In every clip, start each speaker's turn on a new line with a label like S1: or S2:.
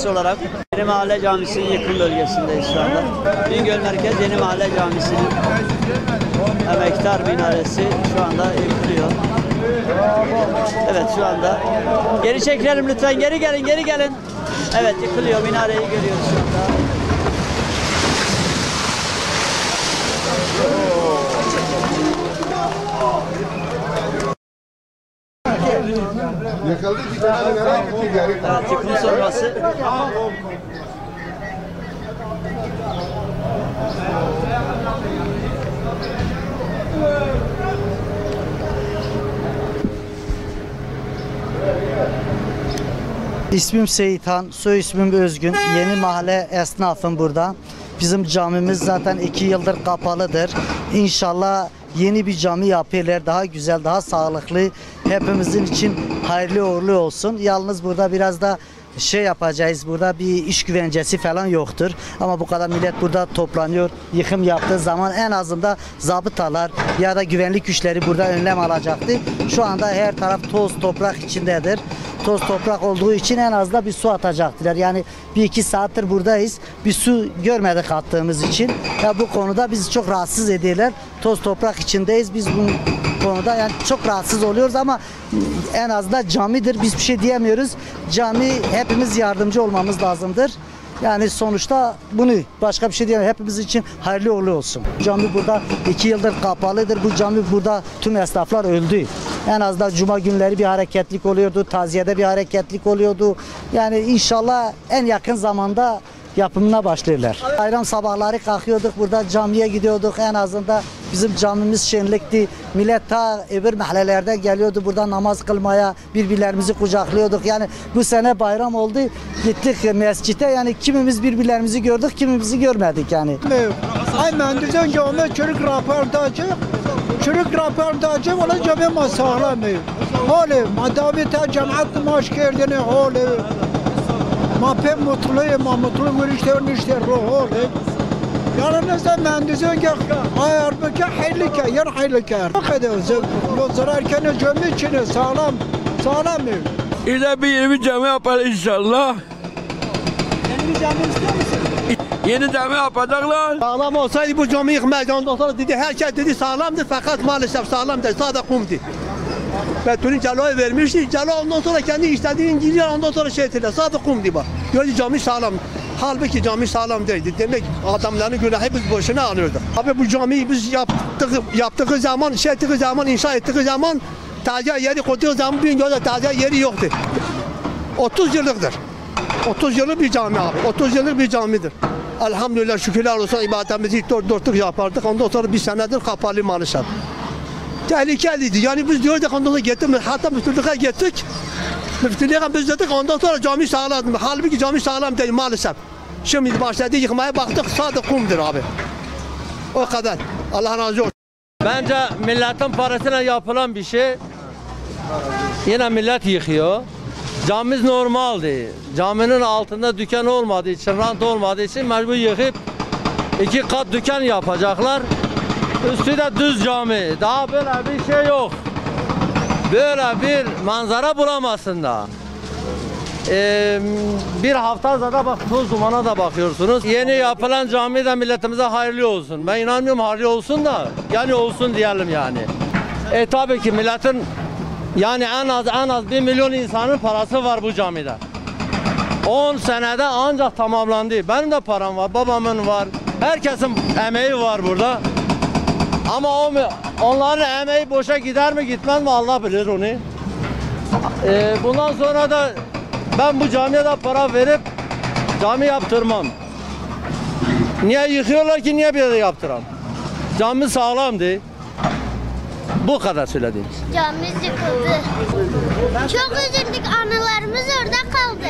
S1: Mahallesi olarak Yeni Mahalle Camisi'nin yakın bölgesindeyiz şu anda. Bingöl Merkez Yeni Mahalle Camisi'nin emektar minaresi şu anda yıkılıyor. Evet, şu anda. Geri çekilelim lütfen. Geri gelin, geri gelin. Evet, yıkılıyor. Minareyi görüyoruz şu anda. Evet, yıkım sonrası.
S2: İsmim Seyitan, soy ismim Özgün. Yeni Mahalle esnafım burada. Bizim camimiz zaten 2 yıldır kapalıdır. İnşallah yeni bir cami yapıyorlar. Daha güzel, daha sağlıklı. Hepimizin için hayırlı uğurlu olsun. Yalnız burada biraz da yapacağız. Burada bir iş güvencesi falan yoktur. Ama bu kadar millet burada toplanıyor. Yıkım yaptığı zaman en azından zabıtalar ya da güvenlik güçleri burada önlem alacaktı. Şu anda her taraf toz toprak içindedir. Toz toprak olduğu için en az da bir su atacaktılar. Yani 1-2 saattir buradayız. Bir su görmedik attığımız için. Ya bu konuda bizi çok rahatsız ediyorlar. Toz toprak içindeyiz. Biz bu konuda yani çok rahatsız oluyoruz ama en azından camidir. Biz bir şey diyemiyoruz. Cami hepimiz yardımcı olmamız lazımdır. Yani sonuçta bunu başka bir şey diyemem. Hepimiz için hayırlı uğurlu olsun. Cami burada 2 yıldır kapalıdır. Bu cami burada tüm esnaflar öldü. En azından cuma günleri bir hareketlik oluyordu. Taziyede bir hareketlik oluyordu. Yani inşallah en yakın zamanda yapımına başlıyorlar. Bayram sabahları kalkıyorduk, burada camiye gidiyorduk. En azından bizim camimiz şenlikti. Millet ta öbür mahallelerden geliyordu burada namaz kılmaya, birbirlerimizi kucaklıyorduk. Yani bu sene bayram oldu, gittik mescite, yani kimimiz birbirlerimizi gördük, kimimizi görmedik yani.
S3: Aynen diyeceğim ki ona çocuk raportacı ona cami sağlamıyor. Hali madavite cemaat maaş geldiğini hali. Ma pek mutluyum, mutlu görüşler ruhu. Yani neyse ben diyeceğim ki halbuki hayırlıkar, yer hayırlıkar. Ne kadar zararken cami içine sağlam mı?
S4: İle bir yeni bir cami yapar inşallah.
S3: Yeni bir cami istiyor musun?
S4: Yeni cami yapacaklar.
S3: Sağlam olsaydı bu cami yıkmayacağız. Ondan sonra dedi herkes dedi sağlamdır fakat maalesef sağlam değil. Sadece kumdu. Betül'ün Celo'ya vermişti. Celo ondan sonra kendi istediğini gidiyor, ondan sonra ettiler. Sadece kum diye bak. Gördü cami sağlam. Halbuki cami sağlam değildi. Demek adamların günahı biz boşuna alıyorduk. Abi bu camiyi biz yaptığı zaman, inşa ettiği zaman taze yeri koyduğu zaman Bingöl'de taze yeri yoktu. 30 yıllıktır. 30 yıllık bir cami abi. 30 yıllık bir camidir. Elhamdülillah şükürler olsun ibadetimizi dörtlük yapardık. Ondan sonra bir senedir kapalı maalesef. Tehlikeliydi. Yani biz diyorduk ondan sonra gittik. Hatta müftülüğe gittik. Müftülüğe biz dedik ondan sonra cami sağlam. Halbuki cami sağlam değil maalesef. Şimdi başladı yıkmaya baktık sadece kumdur abi. O kadar. Allah razı olsun.
S5: Bence milletin parasıyla yapılan bir şey. Yine millet yıkıyor. Camimiz normaldi. Caminin altında dükkan olmadığı için, rant olmadığı için mecbur yıkıp 2 kat dükkan yapacaklar. Üstü de düz cami. Daha böyle bir şey yok. Böyle bir manzara bulamazsın da. Bir hafta zaten bak toz dumana da bakıyorsunuz. Yeni yapılan cami de milletimize hayırlı olsun. Ben inanmıyorum hayırlı olsun da yani olsun diyelim yani. Tabii ki milletin yani en az 1 milyon insanın parası var bu camide. 10 senede ancak tamamlandı. Benim de param var, babamın var. Herkesin emeği var burada. Ama onların emeği boşa gider mi gitmez mi Allah bilir onu. Bundan sonra da ben bu camiye de para verip cami yaptırmam. Niye yıkıyorlar ki niye bir de yaptıram? Cami sağlamdı. Bu kadar söyledim.
S6: Camimiz yıkıldı. Çok üzüldük, anılarımız orada kaldı.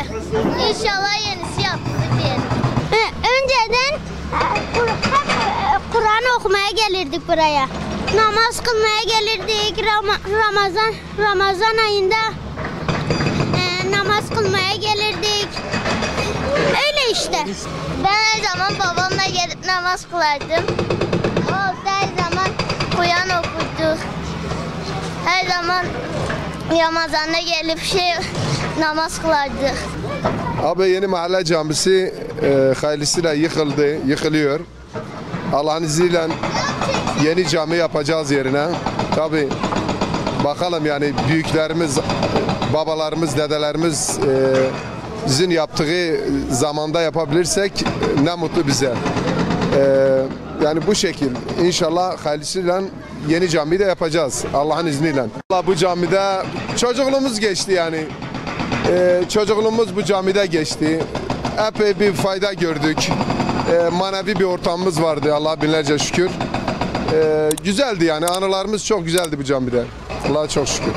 S6: İnşallah yenisi yapılır diyelim. Önceden Kur'an okumaya gelirdik buraya. Namaz kılmaya gelirdik. Ramazan ayında namaz kılmaya gelirdik. Öyle işte. Ben her zaman babamla gelip namaz kılardım. O her zaman Kur'an okuduk. Her zaman Ramazan'da gelip namaz kılardık.
S7: Abi yeni mahalle camisi hayırlısıyla yıkılıyor. Allah'ın izniyle yeni cami yapacağız yerine. Tabi bakalım yani büyüklerimiz, babalarımız, dedelerimiz bizim yaptığı zamanda yapabilirsek ne mutlu bize. Yani bu şekil inşallah hayırlısıyla yeni camiyi de yapacağız Allah'ın izniyle. Allah bu camide çocukluğumuz geçti yani. Çocukluğumuz bu camide geçti. Epey bir fayda gördük. Manevi bir ortamımız vardı Allah'a binlerce şükür. Güzeldi yani anılarımız çok güzeldi bu camide. Allah'a çok şükür.